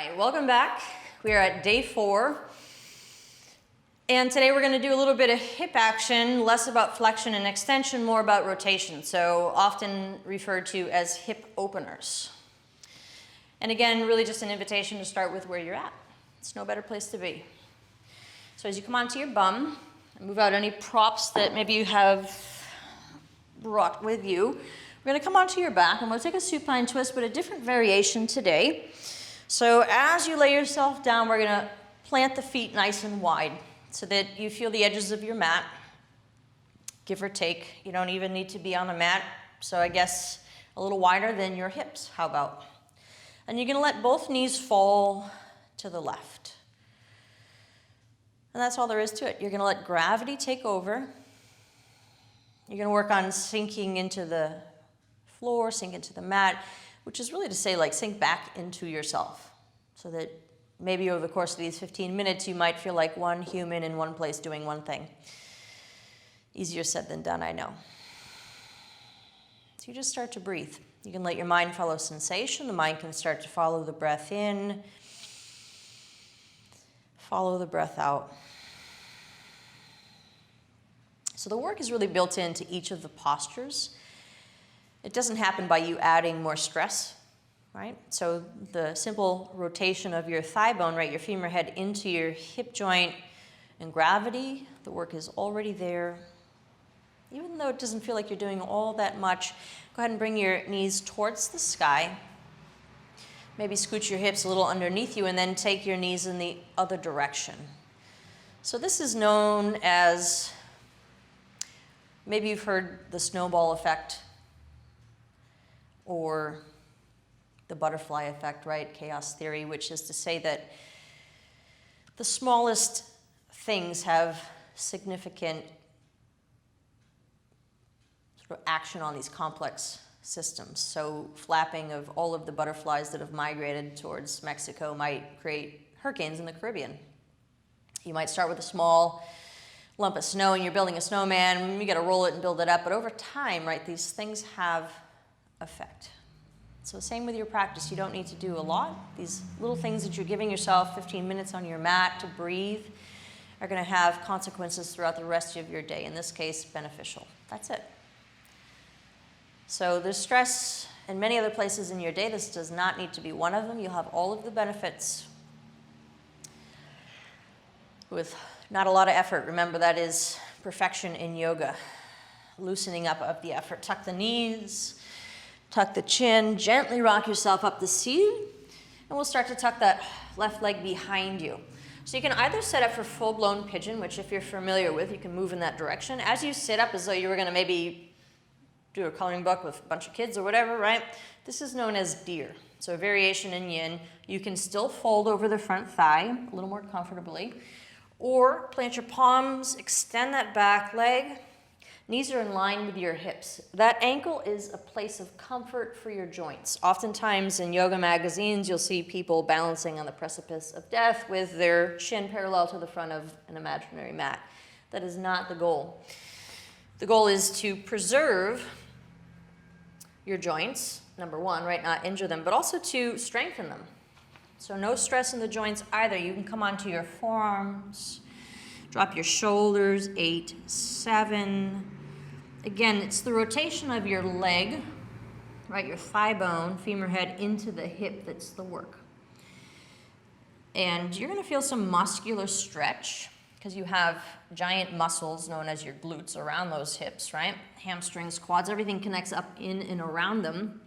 right, welcome back. We are at day 4. And today we're going to do a little bit of hip action, less about flexion and extension, more about rotation. So often referred to as hip openers. And again, really just an invitation to start with where you're at. It's no better place to be. So as you come onto your bum, move out any props that maybe you have brought with you. We're going to come onto your back and we'll take a supine twist, but a different variation today. So as you lay yourself down, we're going to plant the feet nice and wide so that you feel the edges of your mat, give or take. You don't even need to be on a mat, so I guess a little wider than your hips. How about? And you're going to let both knees fall to the left. And that's all there is to it. You're going to let gravity take over. You're going to work on sinking into the floor, sink into the mat, which is really to say, like, sink back into yourself so that maybe over the course of these 15 minutes, you might feel like one human in one place doing one thing. Easier said than done, I know. So you just start to breathe. You can let your mind follow sensation. The mind can start to follow the breath in, follow the breath out. So the work is really built into each of the postures. It doesn't happen by you adding more stress, right? So the simple rotation of your thigh bone, right, your femur head into your hip joint and gravity, the work is already there. Even though it doesn't feel like you're doing all that much, go ahead and bring your knees towards the sky. Maybe scooch your hips a little underneath you and then take your knees in the other direction. So this is known as, maybe you've heard the snowball effect or the butterfly effect, right? Chaos theory, which is to say that the smallest things have significant sort of action on these complex systems. So flapping of all of the butterflies that have migrated towards Mexico might create hurricanes in the Caribbean. You might start with a small lump of snow and you're building a snowman, you got to roll it and build it up, but over time, right, these things have effect. So same with your practice. You don't need to do a lot. These little things that you're giving yourself 15 minutes on your mat to breathe are going to have consequences throughout the rest of your day. In this case, beneficial. That's it. So there's stress in many other places in your day. This does not need to be one of them. You'll have all of the benefits with not a lot of effort. Remember, that is perfection in yoga. Loosening up of the effort. Tuck the knees. Tuck the chin, gently rock yourself up the seat, and we'll start to tuck that left leg behind you. So you can either set up for full-blown pigeon, which if you're familiar with, you can move in that direction. As you sit up as though you were going to maybe do a coloring book with a bunch of kids or whatever, right? This is known as deer. So a variation in yin. You can still fold over the front thigh a little more comfortably, or plant your palms, extend that back leg. Knees are in line with your hips. That ankle is a place of comfort for your joints. Oftentimes in yoga magazines, you'll see people balancing on the precipice of death with their shin parallel to the front of an imaginary mat. That is not the goal. The goal is to preserve your joints, number one, right, not injure them, but also to strengthen them. So no stress in the joints either. You can come onto your forearms, drop your shoulders, 8, 7. Again, it's the rotation of your leg, right, your thigh bone, femur head into the hip that's the work. And you're going to feel some muscular stretch because you have giant muscles known as your glutes around those hips, right? Hamstrings, quads, everything connects up in and around them.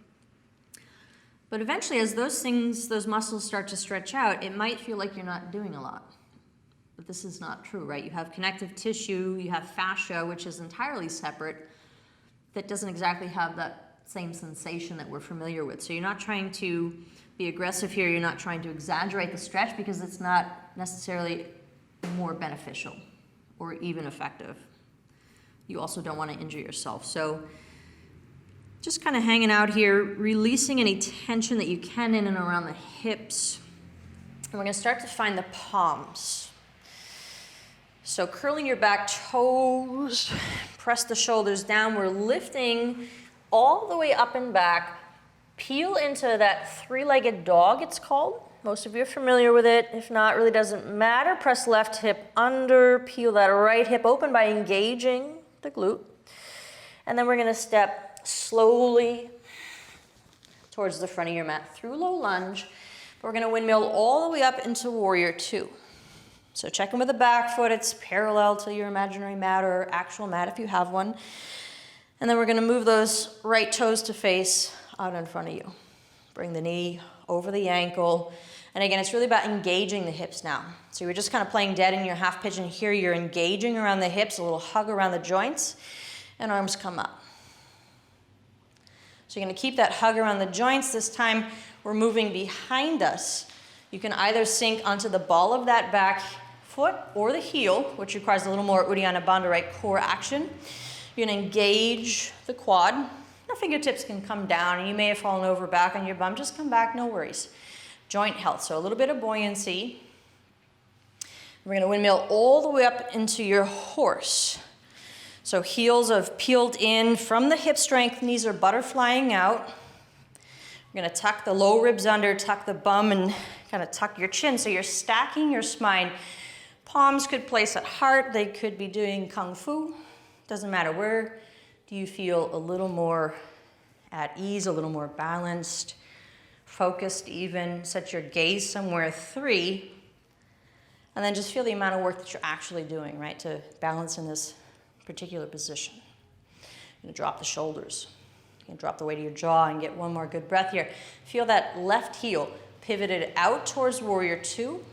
But eventually, as those muscles start to stretch out, it might feel like you're not doing a lot. But this is not true, right? You have connective tissue, you have fascia, which is entirely separate, that doesn't exactly have that same sensation that we're familiar with. So you're not trying to be aggressive here, you're not trying to exaggerate the stretch because it's not necessarily more beneficial or even effective. You also don't want to injure yourself. So just kind of hanging out here, releasing any tension that you can in and around the hips. And we're going to start to find the palms. So curling your back toes, press the shoulders down. We're lifting all the way up and back. Peel into that three-legged dog, it's called. Most of you are familiar with it. If not, really doesn't matter. Press left hip under, peel that right hip open by engaging the glute. And then we're gonna step slowly towards the front of your mat through low lunge. We're gonna windmill all the way up into warrior two. So check in with the back foot. It's parallel to your imaginary mat or actual mat if you have one. And then we're gonna move those right toes to face out in front of you. Bring the knee over the ankle. And again, it's really about engaging the hips now. So you're just kind of playing dead in your half pigeon here. You're engaging around the hips, a little hug around the joints, and arms come up. So you're gonna keep that hug around the joints. This time, we're moving behind us. You can either sink onto the ball of that back foot or the heel, which requires a little more Uddiyana Bandha right core action. You're gonna engage the quad. Your fingertips can come down, and you may have fallen over back on your bum. Just come back, no worries. Joint health, so a little bit of buoyancy. We're gonna windmill all the way up into your horse. So heels have peeled in from the hip strength, knees are butterflying out. We're gonna tuck the low ribs under, tuck the bum, and kind of tuck your chin. So you're stacking your spine. Palms could place at heart, they could be doing kung fu. Doesn't matter, where do you feel a little more at ease, a little more balanced, focused even? Set your gaze somewhere 3, and then just feel the amount of work that you're actually doing, right, to balance in this particular position. You're gonna drop the shoulders. You can drop the weight of your jaw and get one more good breath here. Feel that left heel pivoted out towards warrior two.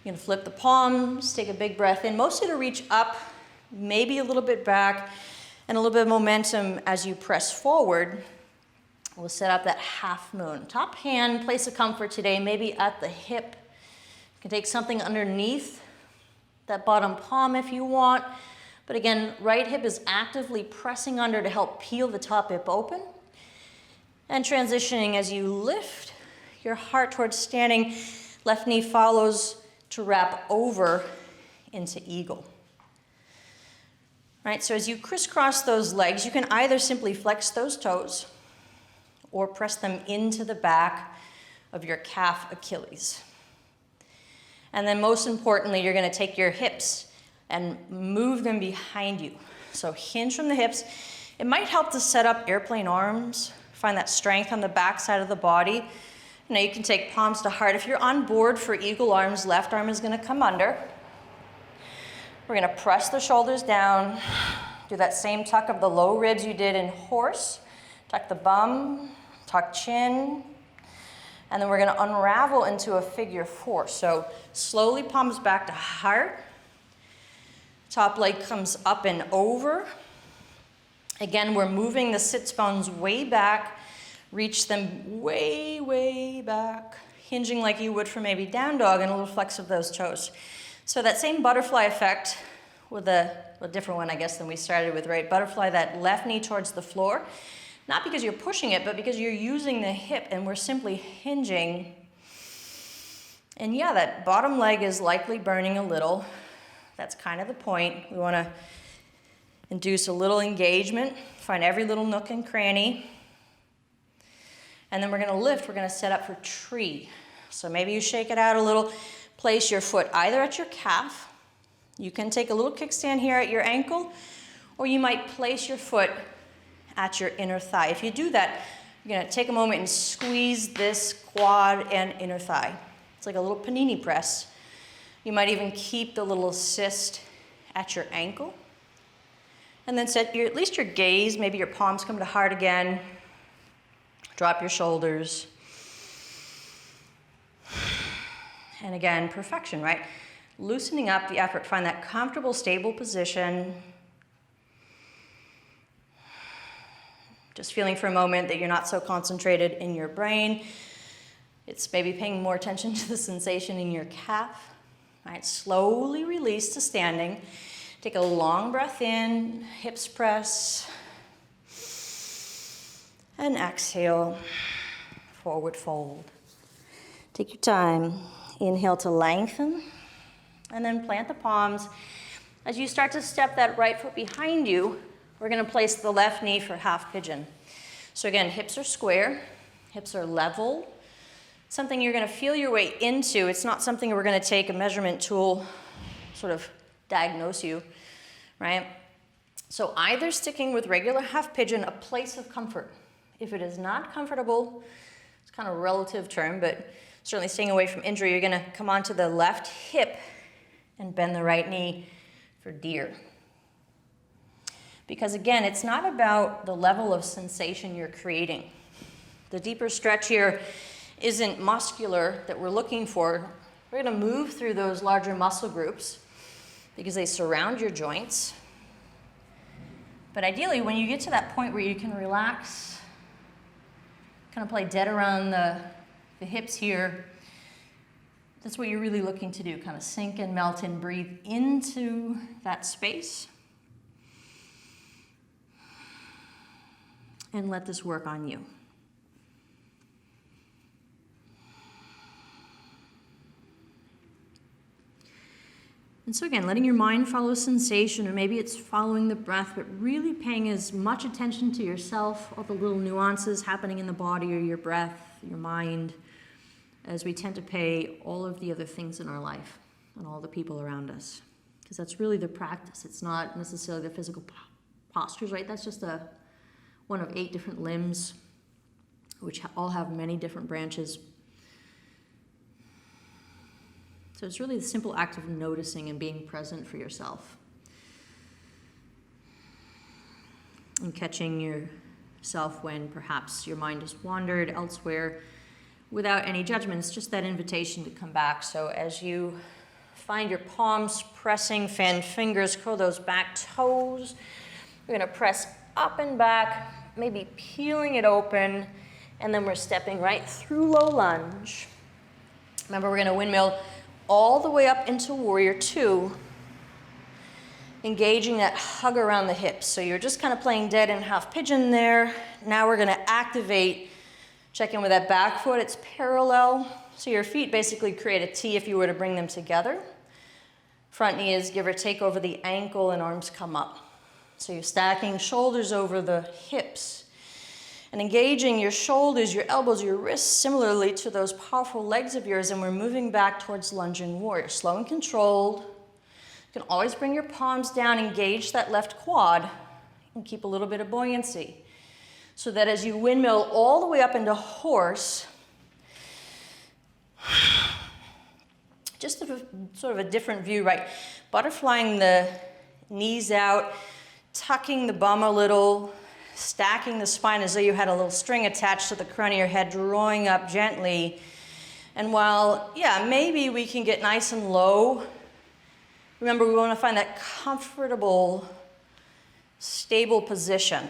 You're gonna flip the palms, take a big breath in, mostly to reach up, maybe a little bit back, and a little bit of momentum as you press forward. We'll set up that half moon. Top hand, place of comfort today, maybe at the hip. You can take something underneath that bottom palm if you want. But again, right hip is actively pressing under to help peel the top hip open. And transitioning as you lift your heart towards standing, left knee follows to wrap over into eagle. Right, so as you crisscross those legs, you can either simply flex those toes or press them into the back of your calf Achilles. And then most importantly, you're gonna take your hips and move them behind you. So hinge from the hips. It might help to set up airplane arms, find that strength on the back side of the body. Now you can take palms to heart. If you're on board for eagle arms, left arm is gonna come under. We're gonna press the shoulders down, do that same tuck of the low ribs you did in horse. Tuck the bum, tuck chin, and then we're gonna unravel into a figure 4. So slowly palms back to heart. Top leg comes up and over. Again, we're moving the sits bones way back, reach them way, way back, hinging like you would for maybe down dog and a little flex of those toes. So that same butterfly effect with a different one, I guess, than we started with, right? Butterfly that left knee towards the floor, not because you're pushing it, but because you're using the hip and we're simply hinging. And yeah, that bottom leg is likely burning a little. That's kind of the point. We want to induce a little engagement, find every little nook and cranny. And then we're going to lift. We're going to set up for tree. So maybe you shake it out a little. Place your foot either at your calf. You can take a little kickstand here at your ankle, or you might place your foot at your inner thigh. If you do that, you're going to take a moment and squeeze this quad and inner thigh. It's like a little panini press. You might even keep the little assist at your ankle. And then set at least your gaze, maybe your palms come to heart again. Drop your shoulders. And again, perfection, right? Loosening up the effort, find that comfortable, stable position. Just feeling for a moment that you're not so concentrated in your brain. It's maybe paying more attention to the sensation in your calf. All right, slowly release to standing. Take a long breath in, hips press. And exhale, forward fold. Take your time. Inhale to lengthen, and then plant the palms. As you start to step that right foot behind you, we're gonna place the left knee for half pigeon. So again, hips are square, hips are level, something you're gonna feel your way into. It's not something we're gonna take a measurement tool, sort of diagnose you, right? So either sticking with regular half pigeon, a place of comfort. If it is not comfortable, it's kind of a relative term, but certainly staying away from injury, you're gonna come onto the left hip and bend the right knee for deer. Because again, it's not about the level of sensation you're creating. The deeper stretch here isn't muscular that we're looking for. We're gonna move through those larger muscle groups because they surround your joints. But ideally, when you get to that point where you can relax, kind of play dead around the hips here, that's what you're really looking to do, kind of sink and melt and breathe into that space. And let this work on you. And so again, letting your mind follow sensation, or maybe it's following the breath, but really paying as much attention to yourself, all the little nuances happening in the body or your breath, your mind, as we tend to pay all of the other things in our life and all the people around us. Because that's really the practice. It's not necessarily the physical postures, right? That's just one of 8 different limbs, which all have many different branches. So it's really the simple act of noticing and being present for yourself. And catching yourself when perhaps your mind has wandered elsewhere without any judgments, just that invitation to come back. So as you find your palms pressing, fan fingers, curl those back toes, we're gonna press up and back, maybe peeling it open, and then we're stepping right through low lunge. Remember, we're gonna windmill all the way up into warrior 2, engaging that hug around the hips. So you're just kind of playing dead in half pigeon there. Now we're gonna activate, check in with that back foot, it's parallel. So your feet basically create a T if you were to bring them together. Front knee is give or take over the ankle and arms come up. So you're stacking shoulders over the hips and engaging your shoulders, your elbows, your wrists, similarly to those powerful legs of yours, and we're moving back towards lunging warrior. Slow and controlled. You can always bring your palms down, engage that left quad, and keep a little bit of buoyancy. So that as you windmill all the way up into horse, just sort of a different view, right? Butterflying the knees out, tucking the bum a little, stacking the spine as though you had a little string attached to the crown of your head, drawing up gently. And while, yeah, maybe we can get nice and low, remember we want to find that comfortable, stable position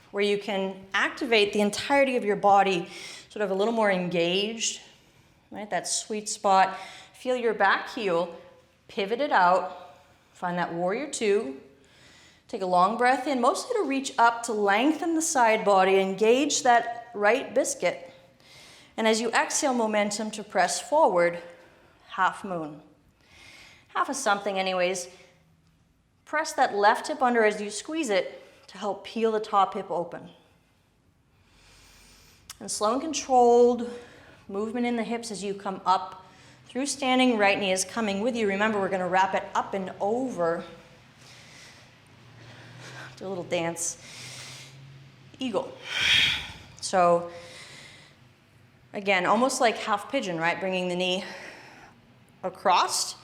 where you can activate the entirety of your body, sort of a little more engaged, right? That sweet spot. Feel your back heel, pivot it out, find that warrior 2. Take a long breath in, mostly to reach up to lengthen the side body, engage that right biscuit. And as you exhale, momentum to press forward, half moon. Half of something anyways. Press that left hip under as you squeeze it to help peel the top hip open. And slow and controlled movement in the hips as you come up through standing. Right knee is coming with you. Remember, we're gonna wrap it up and over. Do a little dance. Eagle. So again, almost like half pigeon, right? Bringing the knee across.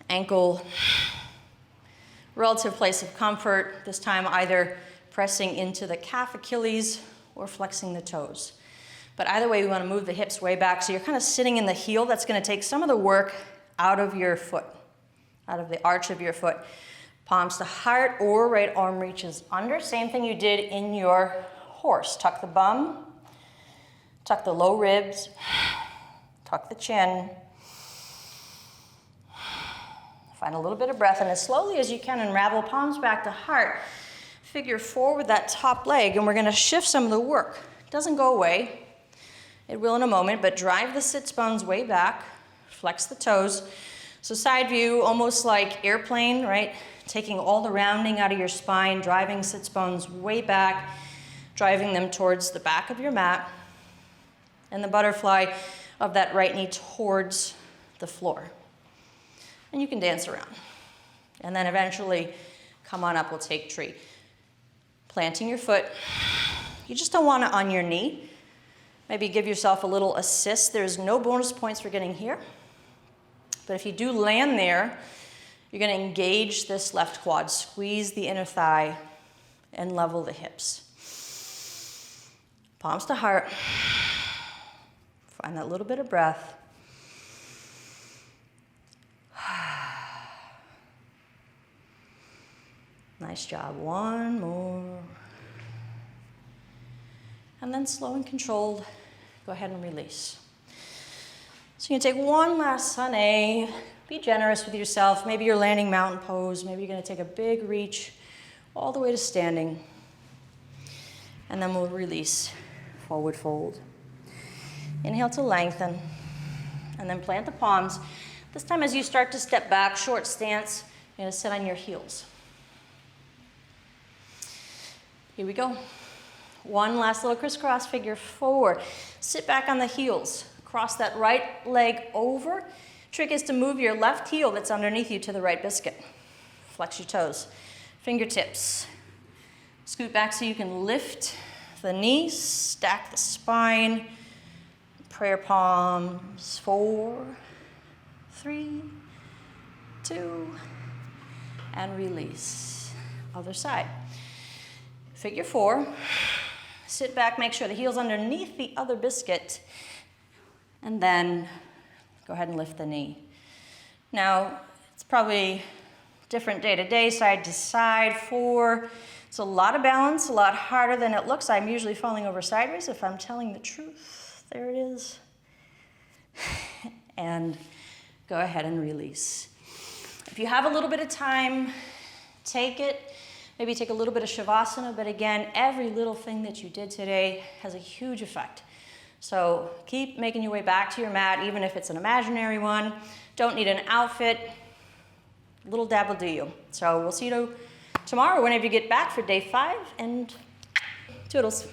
Ankle, relative place of comfort. This time either pressing into the calf Achilles or flexing the toes. But either way, we want to move the hips way back. So you're kind of sitting in the heel. That's going to take some of the work out of your foot, out of the arch of your foot. Palms to heart or right arm reaches under. Same thing you did in your horse. Tuck the bum, tuck the low ribs, tuck the chin. Find a little bit of breath, and as slowly as you can, unravel palms back to heart. Figure forward that top leg, and we're gonna shift some of the work. It doesn't go away. It will in a moment, but drive the sits bones way back, flex the toes. So side view, almost like airplane, right? Taking all the rounding out of your spine, driving sits bones way back, driving them towards the back of your mat. and the butterfly of that right knee towards the floor. And you can dance around. And then eventually come on up, we'll take tree. Planting your foot. You just don't want it on your knee. Maybe give yourself a little assist. There's no bonus points for getting here. But if you do land there, you're going to engage this left quad, squeeze the inner thigh, and level the hips. Palms to heart. Find that little bit of breath. Nice job. One more. And then slow and controlled, go ahead and release. So you're going to take one last sun A. Be generous with yourself. Maybe you're landing mountain pose. Maybe you're going to take a big reach all the way to standing. And then we'll release, forward fold. Inhale to lengthen. And then plant the palms. This time as you start to step back, short stance, you're going to sit on your heels. Here we go. One last little crisscross figure four. Sit back on the heels. Cross that right leg over. Trick is to move your left heel that's underneath you to the right biscuit. Flex your toes. Fingertips. Scoot back so you can lift the knees, stack the spine. Prayer palms. 4, 3, 2, and release. Other side. Figure four. Sit back, make sure the heel's underneath the other biscuit, and then go ahead and lift the knee. Now, it's probably different day to day, side to side. 4, it's a lot of balance, a lot harder than it looks. I'm usually falling over sideways if I'm telling the truth. There it is. And go ahead and release. If you have a little bit of time, take it. Maybe take a little bit of Shavasana, but again, every little thing that you did today has a huge effect. So keep making your way back to your mat, even if it's an imaginary one. Don't need an outfit. Little dab will do you. So we'll see you tomorrow whenever you get back for day 5, and toodles.